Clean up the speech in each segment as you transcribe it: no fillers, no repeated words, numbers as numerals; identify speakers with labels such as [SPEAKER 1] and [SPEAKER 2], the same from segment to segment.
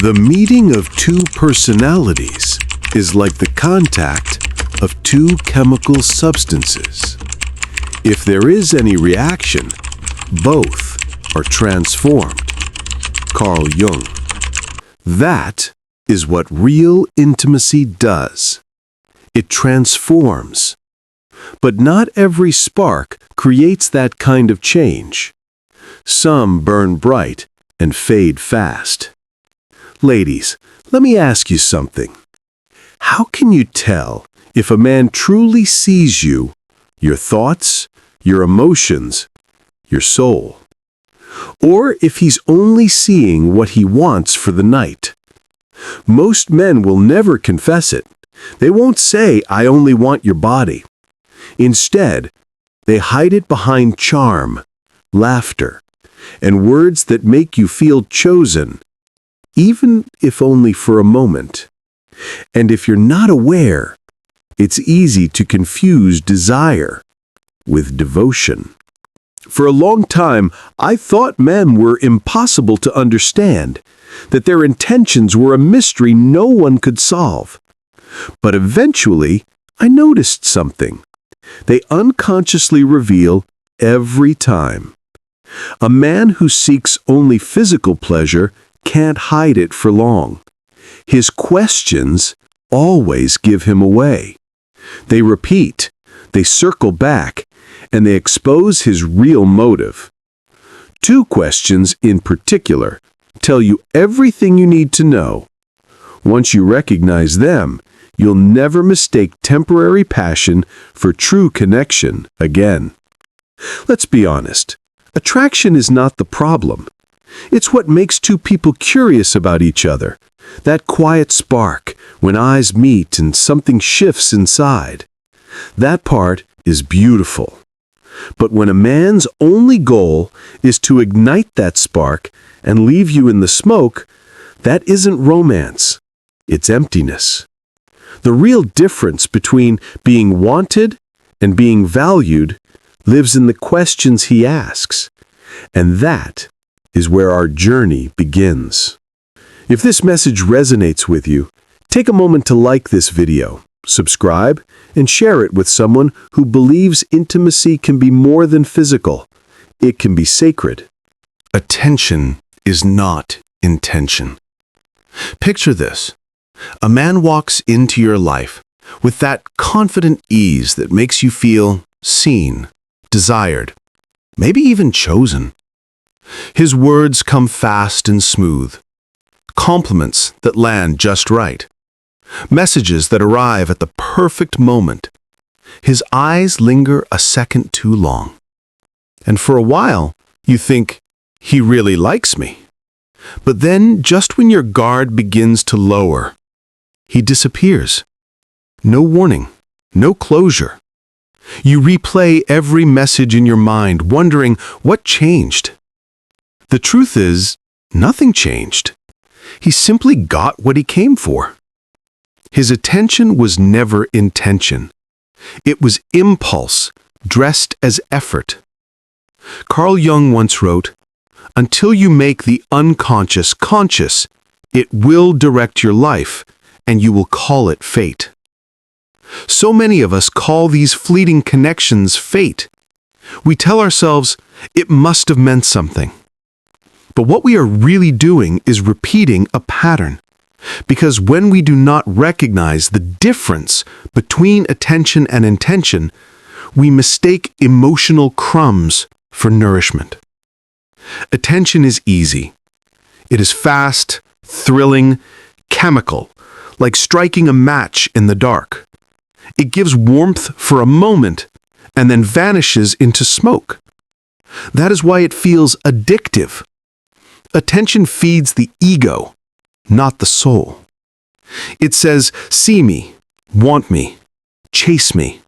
[SPEAKER 1] The meeting of two personalities is like the contact of two chemical substances. If there is any reaction, both are transformed. Carl Jung. That is what real intimacy does. It transforms. But not every spark creates that kind of change. Some burn bright and fade fast. Ladies, let me ask you something. How can you tell if a man truly sees you, your thoughts, your emotions, your soul? Or if he's only seeing what he wants for the night? Most men will never confess it. They won't say, "I only want your body." Instead, they hide it behind charm, laughter, and words that make you feel chosen, even if only for a moment. And if you're not aware, it's easy to confuse desire with devotion. For a long time, I thought men were impossible to understand, that their intentions were a mystery no one could solve. But eventually, I noticed something. They unconsciously reveal every time. A man who seeks only physical pleasure can't hide it for long. His questions always give him away. They repeat, they circle back, and they expose his real motive. Two questions in particular tell you everything you need to know. Once you recognize them, you'll never mistake temporary passion for true connection again. Let's be honest. Attraction is not the problem. It's what makes two people curious about each other. That quiet spark when eyes meet and something shifts inside. That part is beautiful. But when a man's only goal is to ignite that spark and leave you in the smoke, that isn't romance. It's emptiness. The real difference between being wanted and being valued lives in the questions he asks. And that is where our journey begins. If this message resonates with you, take a moment to like this video, subscribe, and share it with someone who believes intimacy can be more than physical. It can be sacred. Attention is not intention. Picture this. A man walks into your life with that confident ease that makes you feel seen, desired, maybe even chosen. His words come fast and smooth. Compliments that land just right. Messages that arrive at the perfect moment. His eyes linger a second too long. And for a while, you think, he really likes me. But then, just when your guard begins to lower, he disappears. No warning, no closure. You replay every message in your mind, wondering what changed. The truth is, nothing changed. He simply got what he came for. His attention was never intention. It was impulse, dressed as effort. Carl Jung once wrote, "Until you make the unconscious conscious, it will direct your life, and you will call it fate." So many of us call these fleeting connections fate. We tell ourselves, it must have meant something. But what we are really doing is repeating a pattern. Because when we do not recognize the difference between attention and intention, we mistake emotional crumbs for nourishment. Attention is easy. It is fast, thrilling, chemical, like striking a match in the dark. It gives warmth for a moment and then vanishes into smoke. That is why it feels addictive. Attention feeds the ego, not the soul. It says, see me, want me, chase me.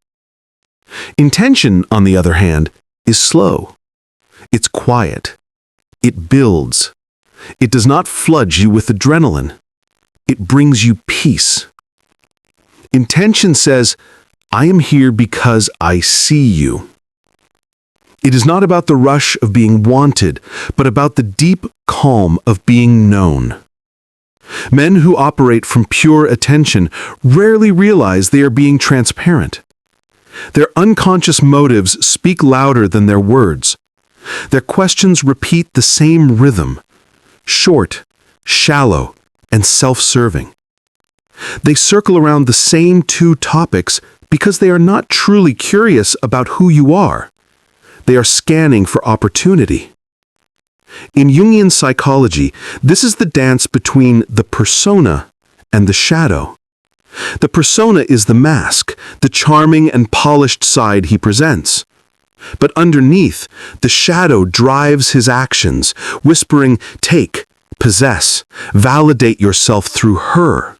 [SPEAKER 1] Intention, on the other hand, is slow. It's quiet. It builds. It does not flood you with adrenaline. It brings you peace. Intention says, I am here because I see you. It is not about the rush of being wanted, but about the deep calm of being known. Men who operate from pure attention rarely realize they are being transparent. Their unconscious motives speak louder than their words. Their questions repeat the same rhythm: short, shallow, and self-serving. They circle around the same two topics because they are not truly curious about who you are. They are scanning for opportunity. In Jungian psychology, this is the dance between the persona and the shadow. The persona is the mask, the charming and polished side he presents. But underneath, the shadow drives his actions, whispering, "Take, possess, validate yourself through her."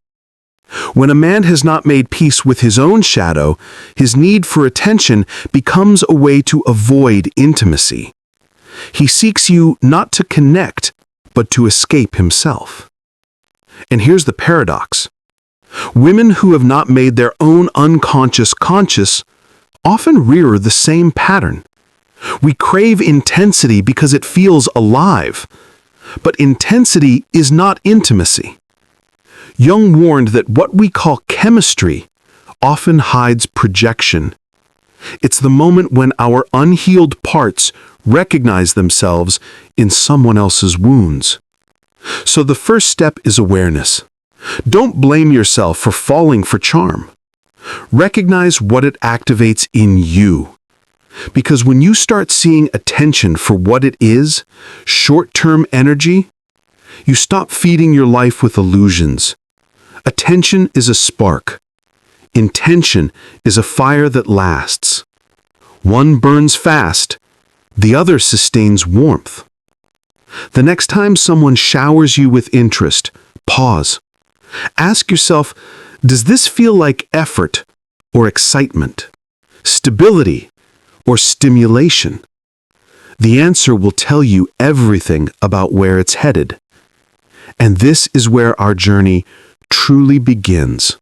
[SPEAKER 1] When a man has not made peace with his own shadow, his need for attention becomes a way to avoid intimacy. He seeks you not to connect, but to escape himself. And here's the paradox. Women who have not made their own unconscious conscious often mirror the same pattern. We crave intensity because it feels alive, but intensity is not intimacy. Jung warned that what we call chemistry often hides projection. It's the moment when our unhealed parts recognize themselves in someone else's wounds. So the first step is awareness. Don't blame yourself for falling for charm. Recognize what it activates in you. Because when you start seeing attention for what it is, short-term energy, you stop feeding your life with illusions. Attention is a spark. Intention is a fire that lasts. One burns fast, the other sustains warmth. The next time someone showers you with interest, pause. Ask yourself, does this feel like effort or excitement, stability or stimulation? The answer will tell you everything about where it's headed. And this is where our journey truly begins.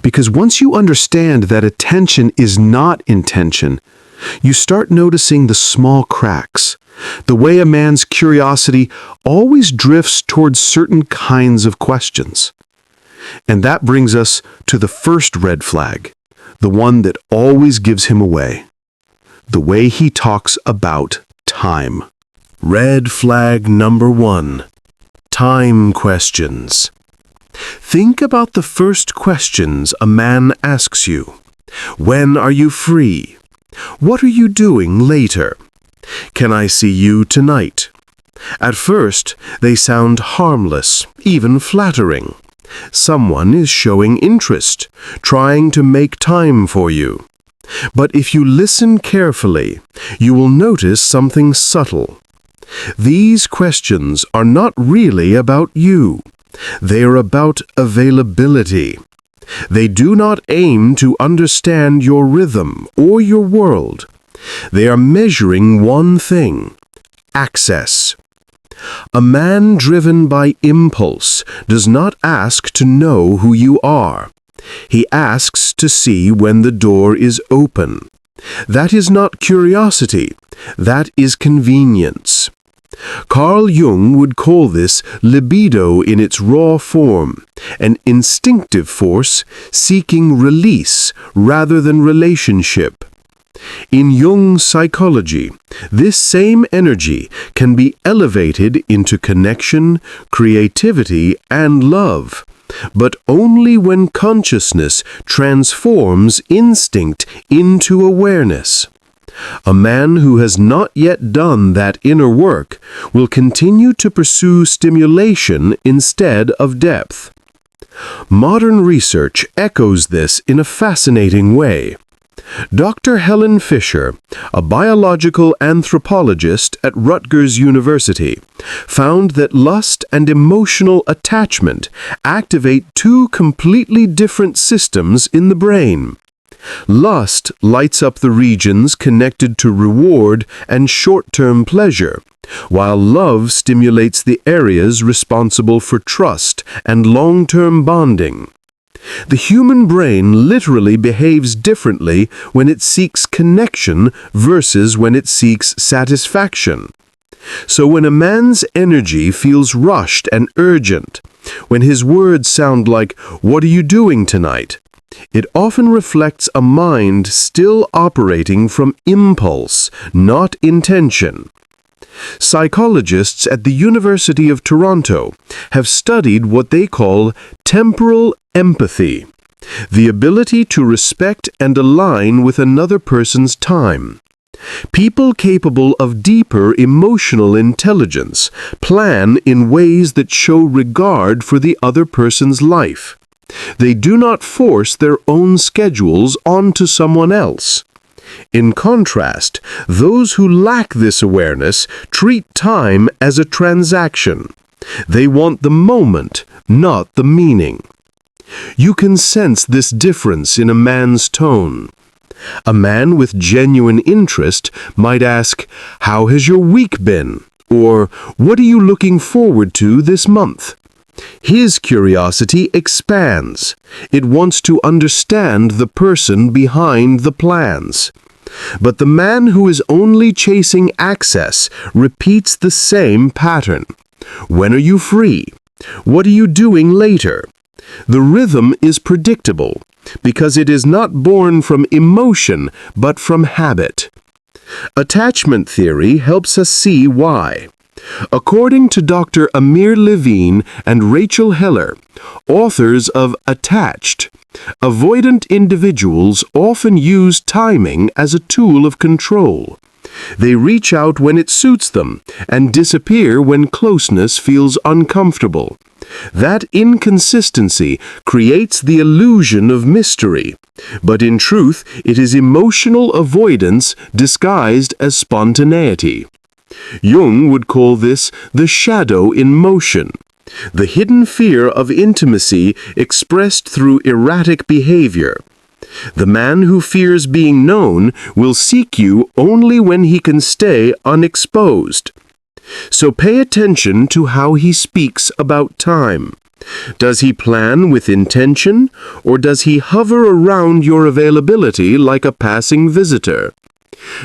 [SPEAKER 1] Because once you understand that attention is not intention, you start noticing the small cracks, the way a man's curiosity always drifts towards certain kinds of questions. And that brings us to the first red flag, the one that always gives him away. The way he talks about time. Red flag number 1. Time questions. Think about the first questions a man asks you. When are you free? What are you doing later? Can I see you tonight? At first, they sound harmless, even flattering. Someone is showing interest, trying to make time for you. But if you listen carefully, you will notice something subtle. These questions are not really about you. They are about availability. They do not aim to understand your rhythm or your world. They are measuring one thing: access. A man driven by impulse does not ask to know who you are. He asks to see when the door is open. That is not curiosity. That is convenience. Carl Jung would call this libido in its raw form, an instinctive force seeking release rather than relationship. In Jung's psychology, this same energy can be elevated into connection, creativity, and love, but only when consciousness transforms instinct into awareness. A man who has not yet done that inner work will continue to pursue stimulation instead of depth. Modern research echoes this in a fascinating way. Dr. Helen Fisher, a biological anthropologist at Rutgers University, found that lust and emotional attachment activate two completely different systems in the brain. Lust lights up the regions connected to reward and short-term pleasure, while love stimulates the areas responsible for trust and long-term bonding. The human brain literally behaves differently when it seeks connection versus when it seeks satisfaction. So when a man's energy feels rushed and urgent, when his words sound like, "What are you doing tonight?" it often reflects a mind still operating from impulse, not intention. Psychologists at the University of Toronto have studied what they call temporal empathy, the ability to respect and align with another person's time. People capable of deeper emotional intelligence plan in ways that show regard for the other person's life. They do not force their own schedules onto someone else. In contrast, those who lack this awareness treat time as a transaction. They want the moment, not the meaning. You can sense this difference in a man's tone. A man with genuine interest might ask, "How has your week been?" Or, "What are you looking forward to this month?" His curiosity expands. It wants to understand the person behind the plans. But the man who is only chasing access repeats the same pattern. "When are you free? What are you doing later?" The rhythm is predictable because it is not born from emotion but from habit. Attachment theory helps us see why. According to Dr. Amir Levine and Rachel Heller, authors of Attached, avoidant individuals often use timing as a tool of control. They reach out when it suits them and disappear when closeness feels uncomfortable. That inconsistency creates the illusion of mystery, but in truth it is emotional avoidance disguised as spontaneity. Jung would call this the shadow in motion, the hidden fear of intimacy expressed through erratic behavior. The man who fears being known will seek you only when he can stay unexposed. So pay attention to how he speaks about time. Does he plan with intention, or does he hover around your availability like a passing visitor?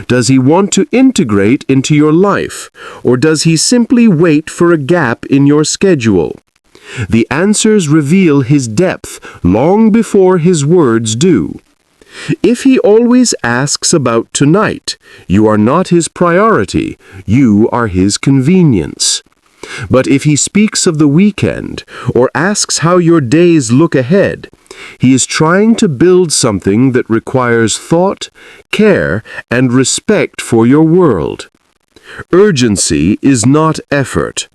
[SPEAKER 1] Does he want to integrate into your life, or does he simply wait for a gap in your schedule? The answers reveal his depth long before his words do. If he always asks about tonight, you are not his priority, you are his convenience. But if he speaks of the weekend, or asks how your days look ahead, he is trying to build something that requires thought, care, and respect for your world. Urgency is not effort.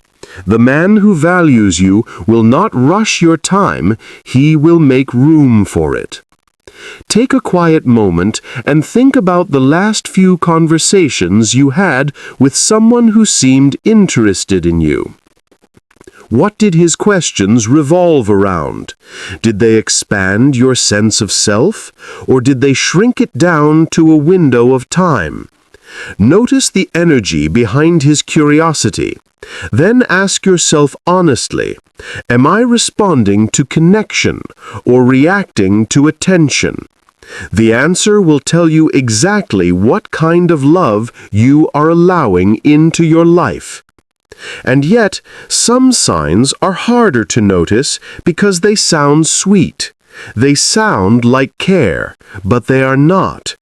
[SPEAKER 1] The man who values you will not rush your time, he will make room for it. Take a quiet moment and think about the last few conversations you had with someone who seemed interested in you. What did his questions revolve around? Did they expand your sense of self, or did they shrink it down to a window of time? Notice the energy behind his curiosity. Then ask yourself honestly, am I responding to connection or reacting to attention? The answer will tell you exactly what kind of love you are allowing into your life. And yet, some signs are harder to notice because they sound sweet. They sound like care, but they are not.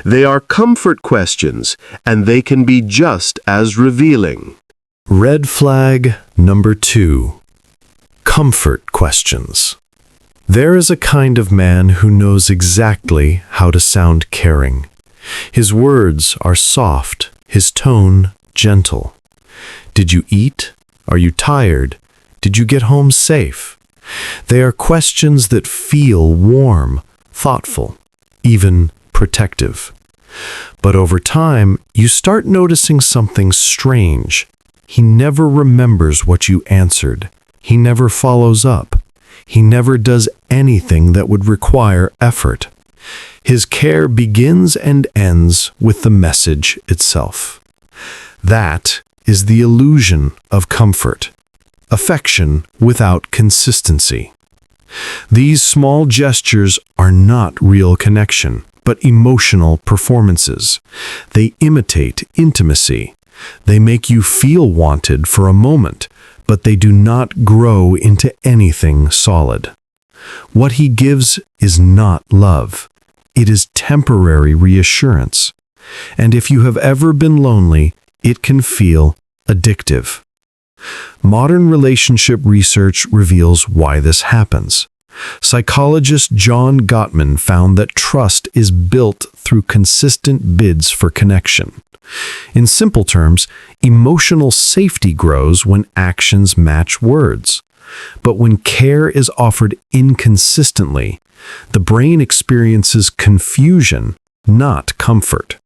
[SPEAKER 1] They are comfort questions, and they can be just as revealing.
[SPEAKER 2] Red flag number 2. Comfort questions. There is a kind of man who knows exactly how to sound caring. His words are soft, his tone gentle. Did you eat? Are you tired? Did you get home safe? They are questions that feel warm, thoughtful, even protective. But over time, you start noticing something strange. He never remembers what you answered. He never follows up. He never does anything that would require effort. His care begins and ends with the message itself. That is the illusion of comfort, affection without consistency. These small gestures are not real connection, but emotional performances. They imitate intimacy, They make you feel wanted for a moment, but they do not grow into anything solid. What he gives is not love. It is temporary reassurance. And if you have ever been lonely, it can feel addictive. Modern relationship research reveals why this happens. Psychologist John Gottman found that trust is built through consistent bids for connection. In simple terms, emotional safety grows when actions match words. But when care is offered inconsistently, the brain experiences confusion, not comfort.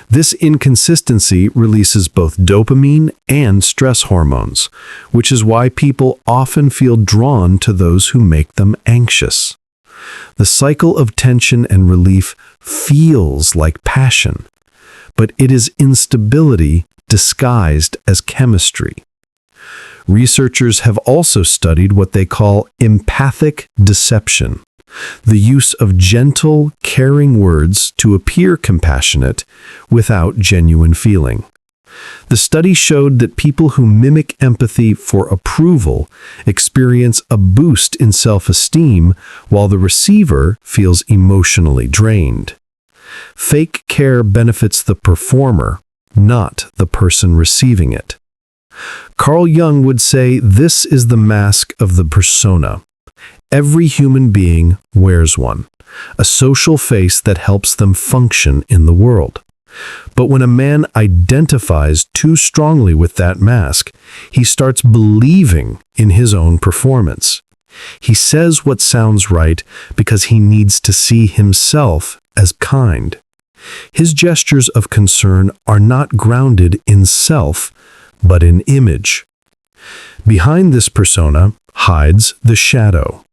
[SPEAKER 2] This inconsistency releases both dopamine and stress hormones, which is why people often feel drawn to those who make them anxious. The cycle of tension and relief feels like passion, but it is instability disguised as chemistry. Researchers have also studied what they call empathic deception, the use of gentle, caring words to appear compassionate without genuine feeling. The study showed that people who mimic empathy for approval experience a boost in self-esteem while the receiver feels emotionally drained. Fake care benefits the performer, not the person receiving it. Carl Jung would say this is the mask of the persona. Every human being wears one, a social face that helps them function in the world. But when a man identifies too strongly with that mask, he starts believing in his own performance. He says what sounds right because he needs to see himself as kind. His gestures of concern are not grounded in self, but in image. Behind this persona hides the shadow,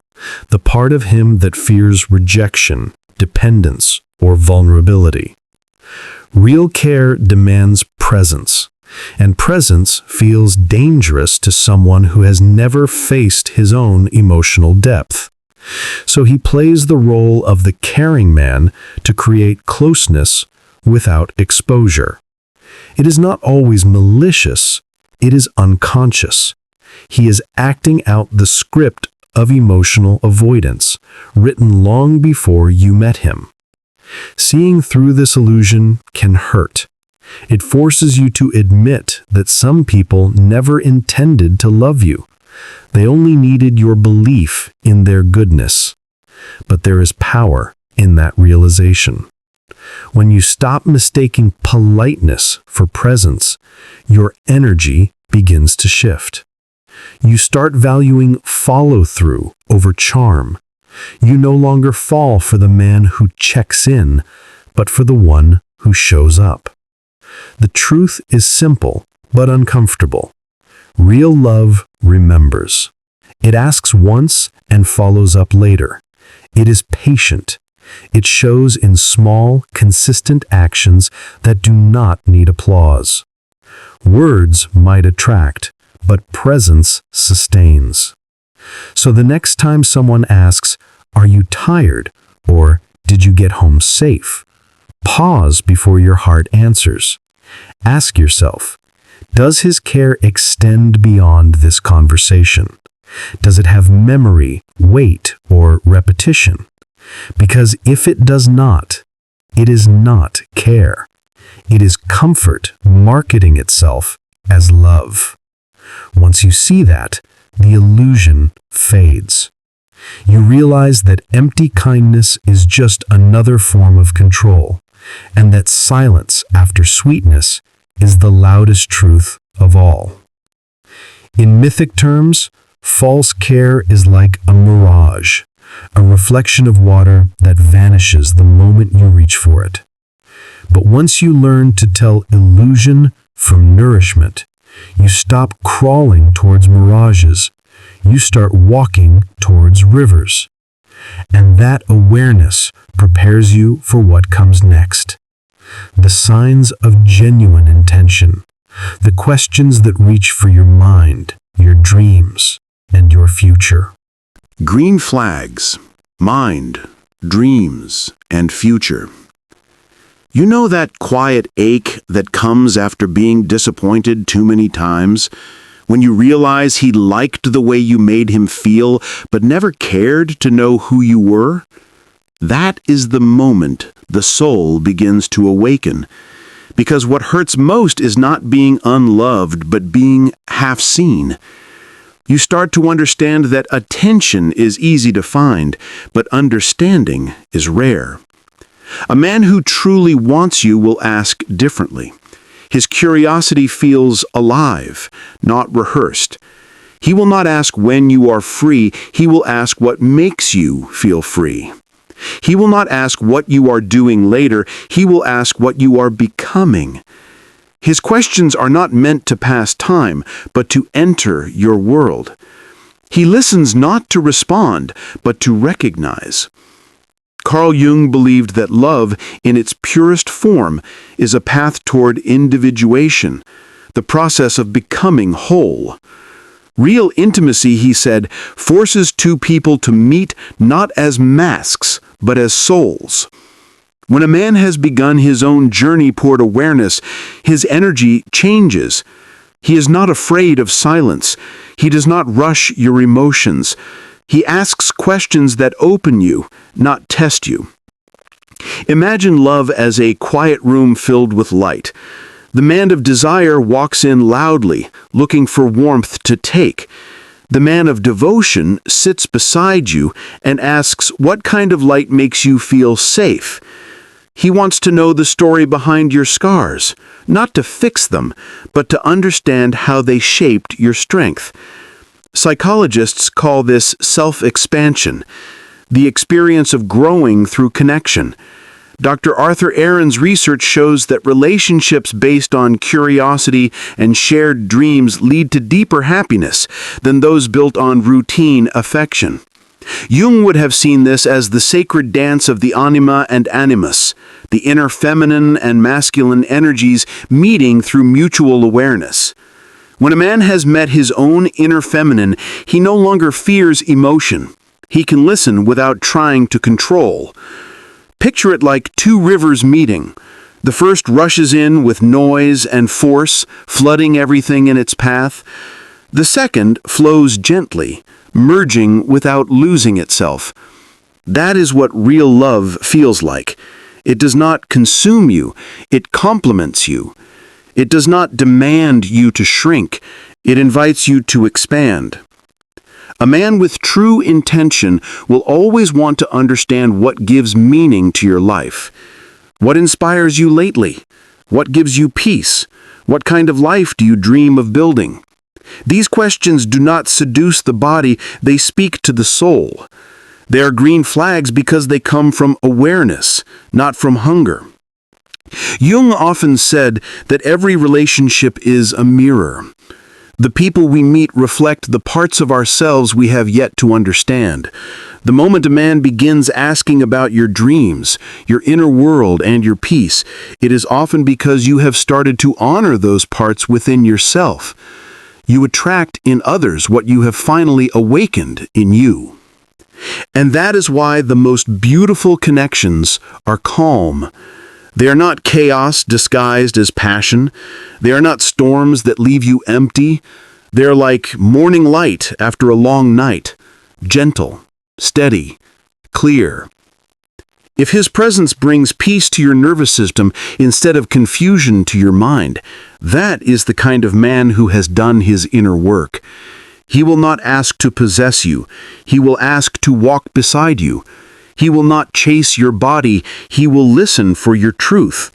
[SPEAKER 2] the part of him that fears rejection, dependence, or vulnerability. Real care demands presence, and presence feels dangerous to someone who has never faced his own emotional depth. So he plays the role of the caring man to create closeness without exposure. It is not always malicious, it is unconscious. He is acting out the script of emotional avoidance, written long before you met him. Seeing through this illusion can hurt. It forces you to admit that some people never intended to love you. They only needed your belief in their goodness. But there is power in that realization. When you stop mistaking politeness for presence, your energy begins to shift. You start valuing follow-through over charm. You no longer fall for the man who checks in, but for the one who shows up. The truth is simple, but uncomfortable. Real love remembers. It asks once and follows up later. It is patient. It shows in small, consistent actions that do not need applause. Words might attract, but presence sustains. So the next time someone asks, "Are you tired?" or "Did you get home safe?" pause before your heart answers. Ask yourself, does his care extend beyond this conversation? Does it have memory, weight, or repetition? Because if it does not, it is not care. It is comfort marketing itself as love. Once you see that, the illusion fades. You realize that empty kindness is just another form of control, and that silence after sweetness is the loudest truth of all. In mythic terms, false care is like a mirage, a reflection of water that vanishes the moment you reach for it. But once you learn to tell illusion from nourishment, you stop crawling towards mirages. You start walking towards rivers. And that awareness prepares you for what comes next. The signs of genuine intention. The questions that reach for your mind, your dreams, and your future.
[SPEAKER 1] Green flags, mind, dreams, and future.
[SPEAKER 3] You know that quiet ache that comes after being disappointed too many times? When you realize he liked the way you made him feel, but never cared to know who you were? That is the moment the soul begins to awaken. Because what hurts most is not being unloved, but being half seen. You start to understand that attention is easy to find, but understanding is rare. A man who truly wants you will ask differently. His curiosity feels alive, not rehearsed. He will not ask when you are free, he will ask what makes you feel free. He will not ask what you are doing later, he will ask what you are becoming. His questions are not meant to pass time, but to enter your world. He listens not to respond, but to recognize. Carl Jung believed that love, in its purest form, is a path toward individuation, the process of becoming whole. Real intimacy, he said, forces two people to meet not as masks, but as souls. When a man has begun his own journey toward awareness, his energy changes. He is not afraid of silence. He does not rush your emotions. He asks questions that open you, not test you. Imagine love as a quiet room filled with light. The man of desire walks in loudly, looking for warmth to take. The man of devotion sits beside you and asks what kind of light makes you feel safe. He wants to know the story behind your scars, not to fix them, but to understand how they shaped your strength. Psychologists call this self-expansion, the experience of growing through connection. Dr. Arthur Aaron's research shows that relationships based on curiosity and shared dreams lead to deeper happiness than those built on routine affection. Jung would have seen this as the sacred dance of the anima and animus, the inner feminine and masculine energies meeting through mutual awareness. When a man has met his own inner feminine, he no longer fears emotion. He can listen without trying to control. Picture it like two rivers meeting. The first rushes in with noise and force, flooding everything in its path. The second flows gently, merging without losing itself. That is what real love feels like. It does not consume you, it complements you. It does not demand you to shrink, it invites you to expand. A man with true intention will always want to understand what gives meaning to your life. What inspires you lately? What gives you peace? What kind of life do you dream of building? These questions do not seduce the body, they speak to the soul. They are green flags because they come from awareness, not from hunger. Jung often said that every relationship is a mirror. The people we meet reflect the parts of ourselves we have yet to understand. The moment a man begins asking about your dreams, your inner world, and your peace, it is often because you have started to honor those parts within yourself. You attract in others what you have finally awakened in you. And that is why the most beautiful connections are calm. They are not chaos disguised as passion. They are not storms that leave you empty. They are like morning light after a long night, gentle, steady, clear. If his presence brings peace to your nervous system instead of confusion to your mind, that is the kind of man who has done his inner work. He will not ask to possess you. He will ask to walk beside you. He will not chase your body. He will listen for your truth.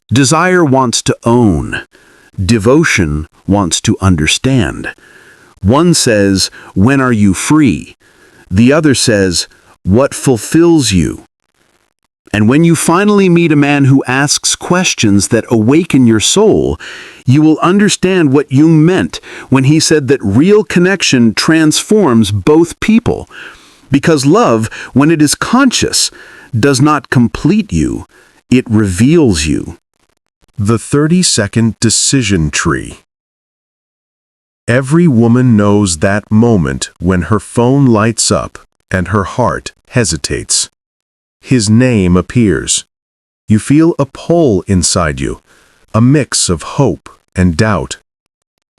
[SPEAKER 3] Desire wants to own. Devotion wants to understand. One says, "When are you free?" The other says, "What fulfills you?" And when you finally meet a man who asks questions that awaken your soul, you will understand what Jung meant when he said that real connection transforms both people. Because love, when it is conscious, does not complete you, it reveals you.
[SPEAKER 1] The 30-second decision tree. Every woman knows that moment when her phone lights up and her heart hesitates. His name appears. You feel a pull inside you, a mix of hope and doubt.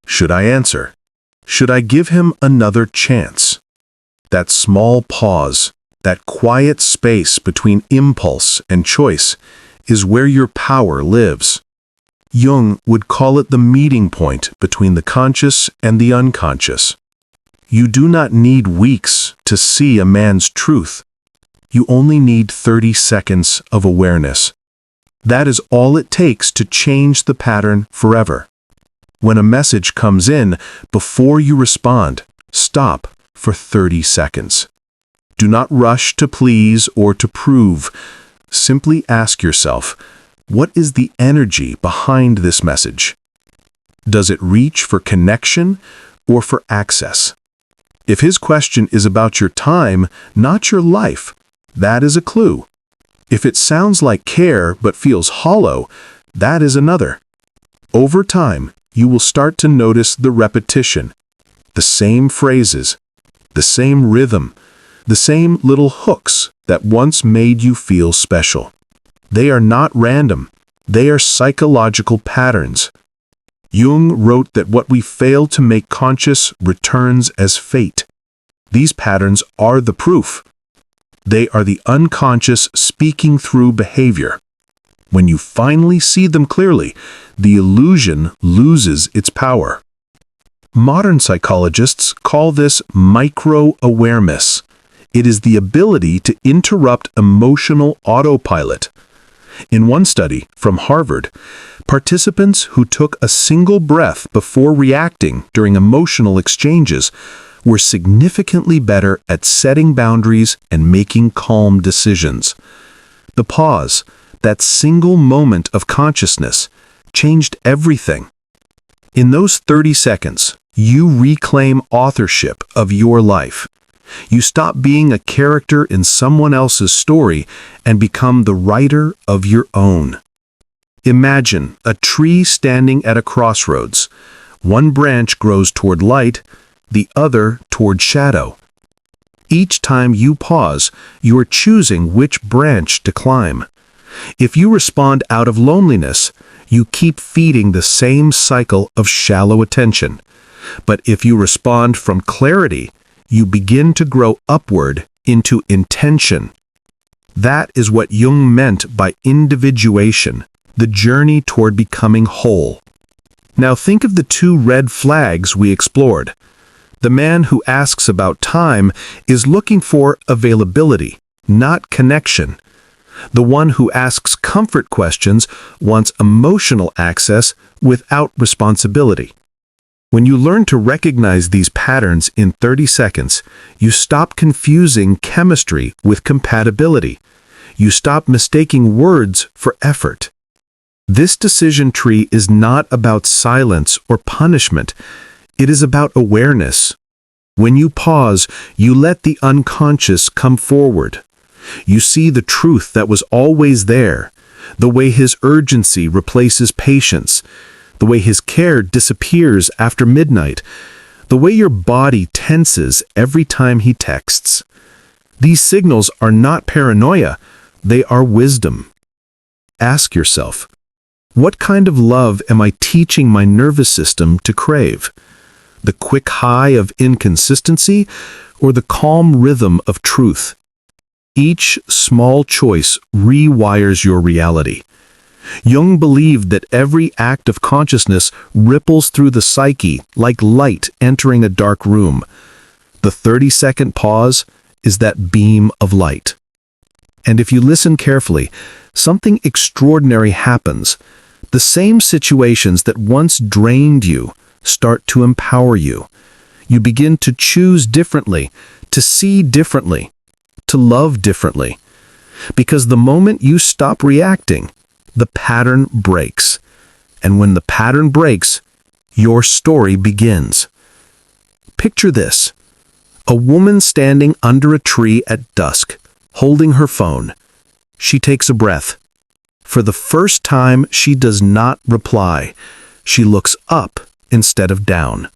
[SPEAKER 1] Should I answer? Should I give him another chance? That small pause, that quiet space between impulse and choice, is where your power lives. Jung would call it the meeting point between the conscious and the unconscious. You do not need weeks to see a man's truth. You only need 30 seconds of awareness. That is all it takes to change the pattern forever. When a message comes in, before you respond, stop for 30 seconds. Do not rush to please or to prove. Simply ask yourself, what is the energy behind this message? Does it reach for connection or for access? If his question is about your time, not your life, that is a clue. If it sounds like care but feels hollow, that is another. Over time, you will start to notice the repetition, the same phrases, the same rhythm, the same little hooks that once made you feel special. They are not random. They are psychological patterns. Jung wrote that what we fail to make conscious returns as fate. These patterns are the proof. They are the unconscious speaking through behavior. When you finally see them clearly, the illusion loses its power. Modern psychologists call this micro-awareness. It is the ability to interrupt emotional autopilot. In one study from Harvard, participants who took a single breath before reacting during emotional exchanges were significantly better at setting boundaries and making calm decisions. The pause, that single moment of consciousness, changed everything. In those 30 seconds, you reclaim authorship of your life. You stop being a character in someone else's story and become the writer of your own. Imagine a tree standing at a crossroads. One branch grows toward light, the other toward shadow. Each time you pause, you are choosing which branch to climb. If you respond out of loneliness, you keep feeding the same cycle of shallow attention. But if you respond from clarity, you begin to grow upward into intention. That is what Jung meant by individuation, the journey toward becoming whole. Now think of the two red flags we explored. The man who asks about time is looking for availability, not connection. The one who asks comfort questions wants emotional access without responsibility. When you learn to recognize these patterns in 30 seconds, you stop confusing chemistry with compatibility. You stop mistaking words for effort. This decision tree is not about silence or punishment. It is about awareness. When you pause, you let the unconscious come forward. You see the truth that was always there, the way his urgency replaces patience, the way his care disappears after midnight, the way your body tenses every time he texts. These signals are not paranoia, they are wisdom. Ask yourself, what kind of love am I teaching my nervous system to crave? The quick high of inconsistency or the calm rhythm of truth? Each small choice rewires your reality. Jung believed that every act of consciousness ripples through the psyche like light entering a dark room. The 30-second pause is that beam of light. And if you listen carefully, something extraordinary happens. The same situations that once drained you start to empower you. You begin to choose differently, to see differently, to love differently. Because the moment you stop reacting, the pattern breaks. And when the pattern breaks, your story begins. Picture this: a woman standing under a tree at dusk, holding her phone. She takes a breath. For the first time, she does not reply. She looks up instead of down.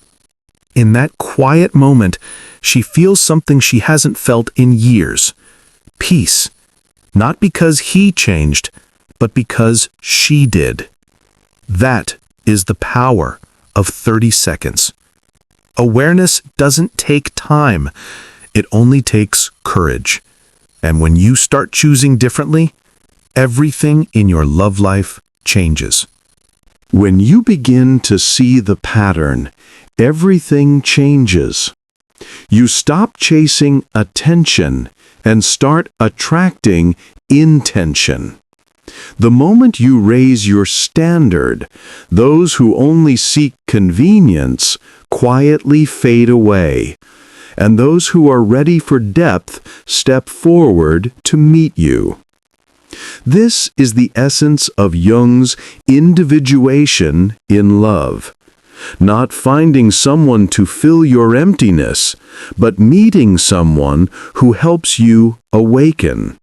[SPEAKER 1] In that quiet moment, she feels something she hasn't felt in years. Peace. Not because he changed,
[SPEAKER 2] but because she did. That is the power of 30 seconds. Awareness doesn't take time. It only takes courage. And when you start choosing differently, everything in your love life changes.
[SPEAKER 1] When you begin to see the pattern, everything changes. You stop chasing attention and start attracting intention. The moment you raise your standard, those who only seek convenience quietly fade away, and those who are ready for depth step forward to meet you. This is the essence of Jung's individuation in love. Not finding someone to fill your emptiness, but meeting someone who helps you awaken.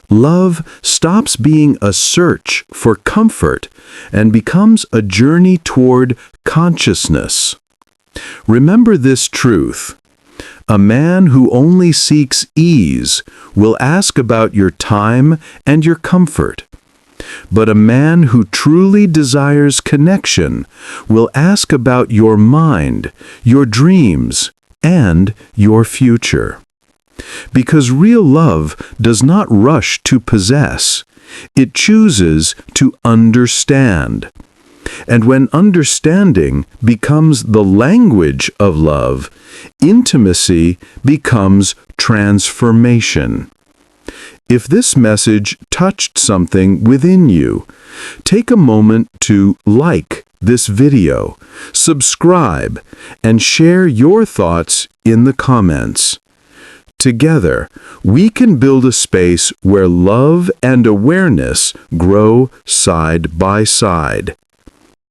[SPEAKER 1] Love stops being a search for comfort and becomes a journey toward consciousness. Remember this truth. A man who only seeks ease will ask about your time and your comfort. But a man who truly desires connection will ask about your mind, your dreams, and your future. Because real love does not rush to possess. It chooses to understand. And when understanding becomes the language of love, intimacy becomes transformation. If this message touched something within you, take a moment to like this video, subscribe, and share your thoughts in the comments. Together, we can build a space where love and awareness grow side by side.